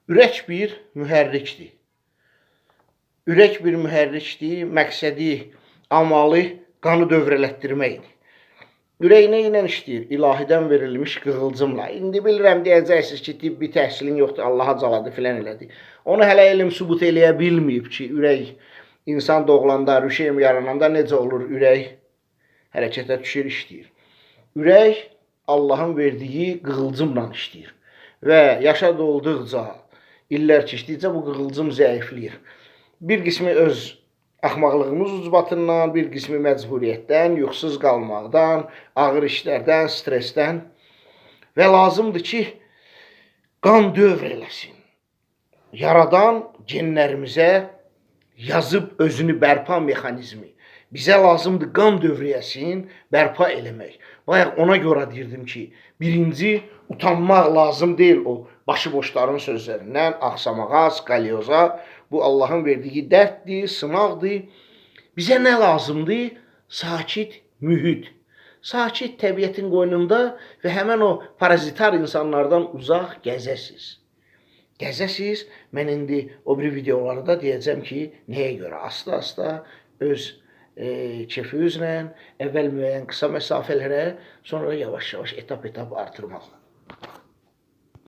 Ürək bir mühərrikdir. Ürək bir mühərrikdir, məqsədi, amalı qanı dövrələtdirməkdir. Ürək nə ilə işləyir? İlahidən verilmiş qığılcımla. İndi bilirəm deyəcəksiniz ki, tibbi təhsilin yoxdur, Allaha caladı filan elədi. Onu hələ elm sübut eləyə bilməyib ki, ürək insan doğulanda, rüşeym yarananda necə olur? Ürək hərəkətə düşür, işləyir. Ürək Allahın verdiyi qığılcımla işləyir. Və yaşa dolduqca, illər keçdikcə bu qığılcım zəifləyir. Bir qismi öz axmaqlığımız ucbatından, bir qismi məcburiyyətdən, yuxusuz qalmaqdan, ağır işlərdən, stressdən və lazımdır ki, qan dövr eləsin. Yaradan genlərimizə yazıb özünü bərpa mexanizmi. Bizə lazımdır qan dövriyəsini bərpa eləmək. Bayaq ona görə deyirdim ki, birinci utanmaq lazım deyil o başıboşların sözlərindən, axsamağa, skalyoza. Bu Allahın verdiyi dərddir, sınaqdır. Bizə nə lazımdır? Sakit mühit. Sakit təbiətin qoynunda və həmən o parazitar insanlardan uzaq gəzəsiz. Gəzəsiz. Mən indi o bir videolarda deyəcəm ki, nəyə görə? Asta-asta öz kefinizlə əvvəl müəyyən qısa məsafələrə, sonra yavaş-yavaş etap-etap artırmaqla.